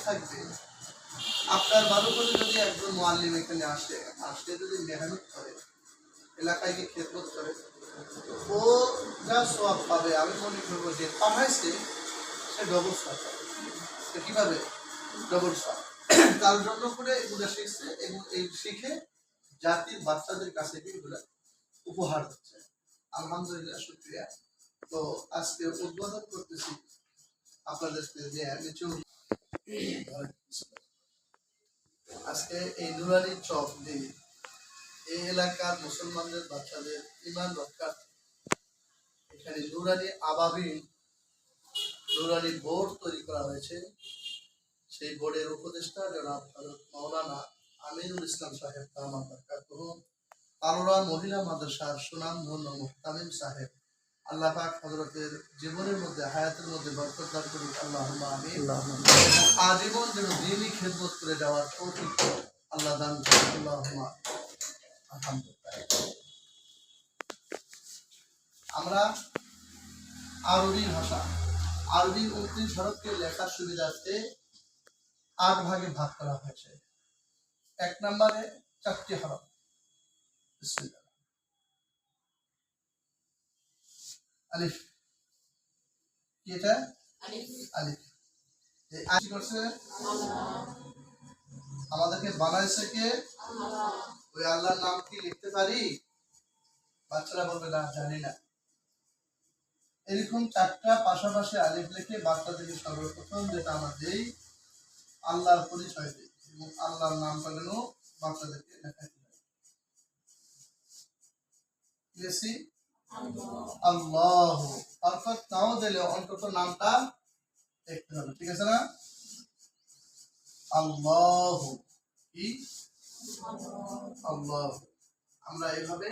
থাকবে। আপনার বারো করে যদি একজন মুআল্লিম এখানে আসে যদি মেহনত করে, এলাকায় গিয়ে খেদমত করে, ও যা সওয়াব পাবে আমি মনে করবো যে পাঠাইছে সে ডবল সওয়াব পাবে। সে কিভাবে ডবল সওয়াব? তার জন্য করে এগুলো শিখছে এবং এই শিখে জাতির বাচ্চাদের কাছে এগুলো উপহার হচ্ছে। আলহামদুলিল্লাহ, শুকরিয়া। তো আজকে উদ্বোধন করতেছি আপনাদেরকে যে আজকে এই নুরানি চক দিয়ে এই এলাকার মুসলমানদের বাচ্চাদের ইমান রক্ষা এখানে নুরানি আবাবিল নুরানি বোর্ড তৈরি করা হয়েছে। সেই বোর্ডের উপদেষ্টা জনাব হযরত মাওলানা আমিনুল ইসলাম সাহেব দামাত বরকাতুহু, আলোড়া মহিলা মাদ্রাসার সুনামধন্য মুহতামিম সাহেব, আল্লাহ পাক হযরতের জীবনের মধ্যে হায়াতের মধ্যে বরকত দান করুন, আল্লাহুম্মা আমিন। আজীবন যেন দ্বীনি খেদমত করে যাওয়ার তৌফিক আল্লাহ দান করুন, আল্লাহুম্মা আলহামদুলিল্লাহ। আমরা আরবি ভাষা, আরবি 29 হরফকে লেখার সুবিধার্থে 8 ভাগে ভাগ করা হয়েছে। 1 নম্বরে 4টি হরফ। বিসমিল্লাহ। আলিফ, কি এটা? আলিফ। আলিফ এই আলিফ করছে আমাদেরকে বানাইছে কে? আল্লাহ। ওই আল্লাহর নাম কি লিখতে পারি? বাচ্চারা বলবে না, জানি না। এরকম 4টা পাশাপাশি আলিফ লিখে বাচ্চাদেরকে সর্বপ্রথম যেটা আমরা দেই, আল্লাহর পরিচয় দিই এবং আল্লাহর নামটা যেন বাচ্চাদেরকে লেখাইতে হয়। লিখছি আল্লাহ, অর্থাৎ নাও দিলে অন্তত নামটা দেখতে হবে, ঠিক আছে না? আল্লাহ, কি? আল্লাহ। আমরা এইভাবে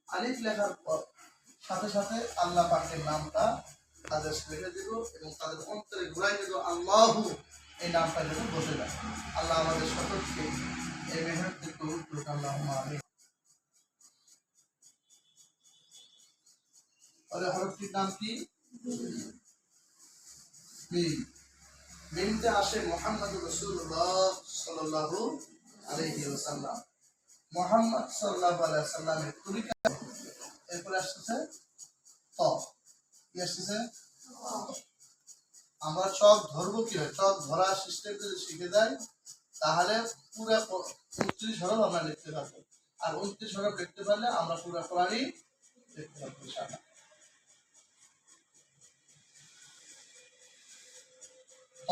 আলিফ লেখার পর সাথে সাথে আল্লাহ পাকের নামটা তাদের লিখে দেব এবং তাদের অন্তরে ঘুরাই দেব, আল্লাহ এই নামটা যেন বসে যায়। আল্লাহ আমাদের সকলকে এই মেহনত থেকে কবুল করুন, আল্লাহুম্মা আমিন। তাহলে হরফটির নাম কি? মিম। মিমতে আসে মুহাম্মদুর রাসূলুল্লাহ সাল্লাল্লাহু আলাইহি ওয়াসাল্লাম। মুহাম্মদ সাল্লাল্লাহু আলাইহি ওয়াসাল্লামের তরিকা। এরপর আসছে ত, কি আসছে? আমরা চক ধরবো কি হয়? চক ধরা সিস্টেম যদি শিখে যাই তাহলে পুরো 29 হরফ আমরা লিখতে পারবো। আর 29 হরফ লিখতে পারলে আমরা পুরো কোরআনই লিখতে পারবো ইনশাআল্লাহ। ত,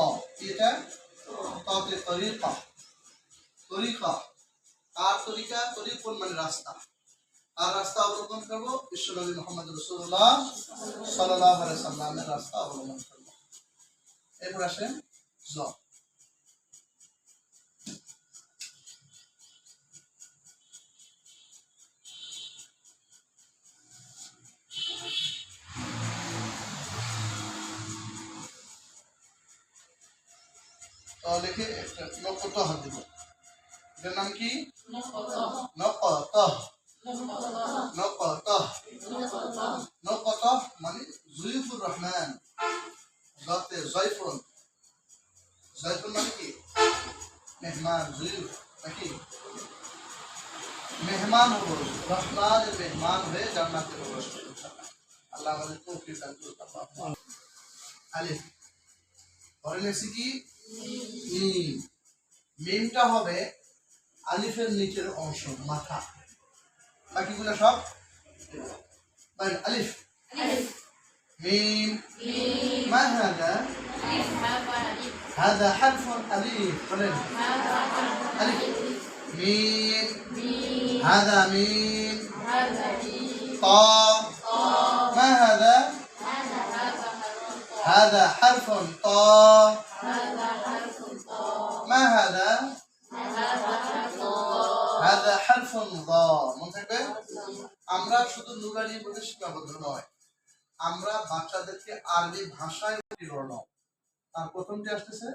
এটা ততে তরিকা। তরিকা আর তরিকা, তরিকুন মানে রাস্তা। আর রাস্তা অবলম্বন করবো বিশ্বনবী মুহাম্মদ রাসূলুল্লাহ সাল্লাল্লাহু আলাইহি সাল্লামের রাস্তা অবলম্বন করবো। এরপর আসেন জ। তো লিখে নকত হাত দিব। এটার নাম কি? নকত। নকত, নকত, নকত মানে জুয়ুফুর রহমান। যাতে জয়ফুন, জয়ফুন মানে কি? মেহমান। জুয়ুফ নাকি মেহমান হবো, রহমানের মেহমান হয়ে জান্নাতে প্রবেশ করবো ইনশাআল্লাহ। আল্লাহ আমাদের তৌফিক দান করুন। আলিফ পরে লেখছি কি? মিম। মিমটা হবে আলিফের নিচের অংশ, মাথা। বাকিগুলো সব আলিফ। ميم. ما هذا؟ هذا حرف أليف. ألف. ميم. هذا ميم. طا. ما هذا؟ هذا حرف طا. ما هذا؟ هذا حرف ضا. মনে আমরা শুধু নুরানি বলে সীমাবদ্ধ নয়, আমরা বাচ্চাদেরকে আরবি ভাষায় উত্তীর্ণ। তার প্রথমটি আসতেছে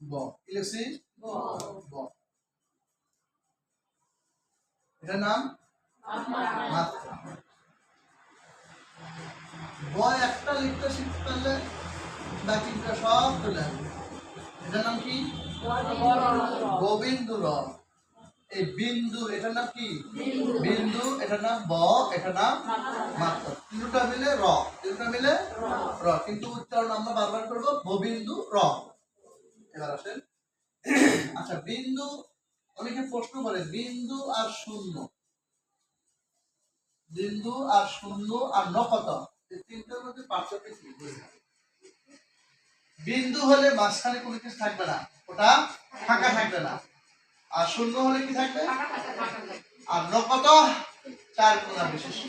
ব। কি লিখছি? ব। এটার নাম মাত্রা। ব একটা লিখতে শিখতে পারলে বাকিটা সব চলে আসবে। এটার নাম কি? গোবিন্দু র। এই বিন্দু এটার নাম কি? বিন্দু। এটার নাম ব, এটার নাম মাত্রা। তিনটা মিলে র, তিনটা মিলে র, কিন্তু উচ্চারণ আমরা বারবার করবো গোবিন্দু র। এবার আসেন, আচ্ছা বিন্দু, অনেকে প্রশ্ন করে বিন্দু আর শূন্য, বিন্দু আর শূন্য আর নকত, এই তিনটার মধ্যে পার্থক্য কি? বিন্দু হলে মাঝখানে কোনো কিছু থাকবে না, ওটা ফাঁকা থাকবে না। আর শূন্য হলে কি থাকবে? আর নকত চার কোণা বিশিষ্ট,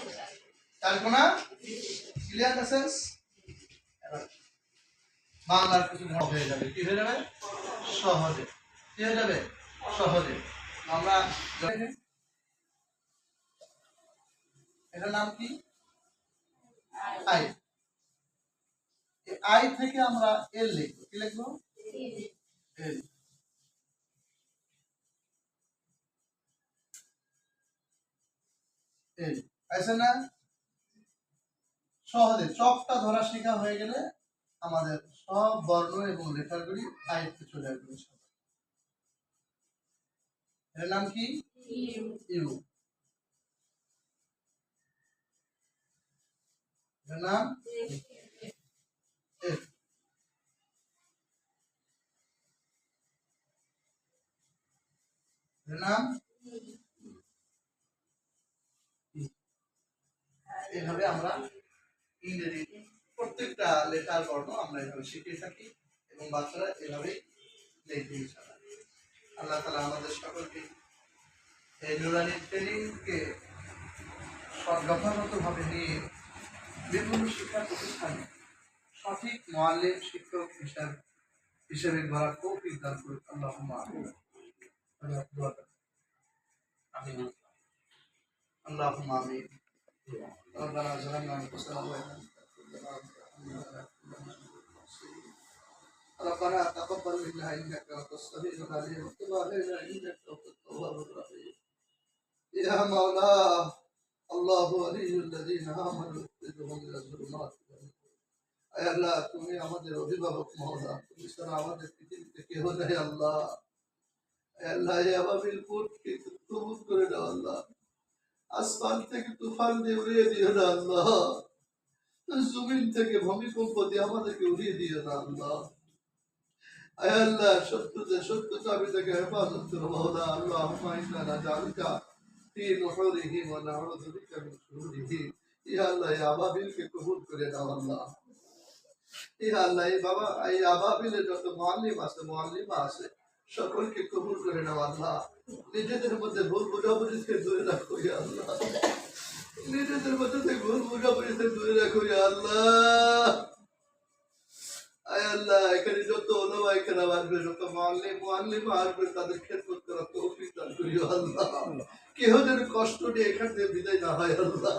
চার কোণা। Clear message? বাংলার কিছু হয়ে যাবে, কি হয়ে যাবে? সহজে। কি হয়ে যাবে? সহজে। আমরা এটার নাম কি? আই। আই থেকে আমরা এল লিখবো। কি লিখবো? এল। এল আছে না? সহজে চকটা ধরা শেখা হয়ে গেলে আমাদের সব বর্ণ এবং লেটারগুলি আয়ত্তে চলে আসবে। এর নাম কি? ইউ। এর নাম এফ। এর নাম এভাবে আমরা ইংরেজি প্রত্যেকটা লেটার বর্ণ আমরা এভাবে শিখে থাকি এবং বাচ্চারা এভাবেই লিখবে ইনশাআল্লাহ। আল্লাহ তাআলা আমাদের সকলকে এই নুরানি ট্রেনিংকে যথাযথভাবে নিয়ে বিভিন্ন শিক্ষা প্রতিষ্ঠানে সঠিক মুআল্লিম শিক্ষক হিসেবে গড়ার তৌফিক দান করুন। আল্লাহুম্মা আমিন। আল্লাহুম্মা আমিন। ربنا ظلمنا انفسنا وان لم تغفر لنا ربنا تقبل منا انك انت السميع العليم وتب علينا انك انت التواب الرحيم يا مولاي الله ولي الذين امنوا يخرجهم من الظلمات الى النور। আল্লাহ তুমি আমাদের অভিভাবক মওলা, তুমি ছাড়া আমাদের পৃথিবীতে কেহ নেই আল্লাহ। আল্লাহ এই আবাবিল কোটকে কবুল করে দাও আল্লাহ। আসমান থেকে তুফান দিয়ে উড়িয়ে দিও না আল্লাহ। জমিন থেকে ভূমিকম্প দিয়ে আমাদেরকে উড়িয়ে দিও না আল্লাহ। আয় আল্লাহ শত্রুদের শত্রু চাবি থেকে হেফাজত করো মওলা। আল্লাহুম্মা ইন্না নাজআলুকা ফি নুহুরিহিম ওয়া নাউযু বিকা মিন শুরুরিহিম। ইয়া আল্লাহ এই আবাবিলকে কবুল করে দাও আল্লাহ। ইয়া আল্লাহ এই বাবা এই আবাবিলের যত মুআল্লিম আছে মুআল্লিমা আছে সকলকে কবুল করে নাও আল্লাহ। নিজেদের মধ্যে ভুল বোঝাবুঝি থেকে দূরে রাখো ইয়া আল্লাহ। নিজেদের মধ্যে থেকে ভুল বোঝাবুঝি থেকে দূরে রাখো ইয়া আল্লাহ। আয় আল্লাহ এখানে যত ওলামা কেরাম আসবে, যত মুআল্লিমা আসবে, তাদের খেদমত করার তৌফিক দান করিও আল্লাহ। কেউ যেন কষ্ট নিয়ে এখান থেকে বিদায় না হয় আল্লাহ।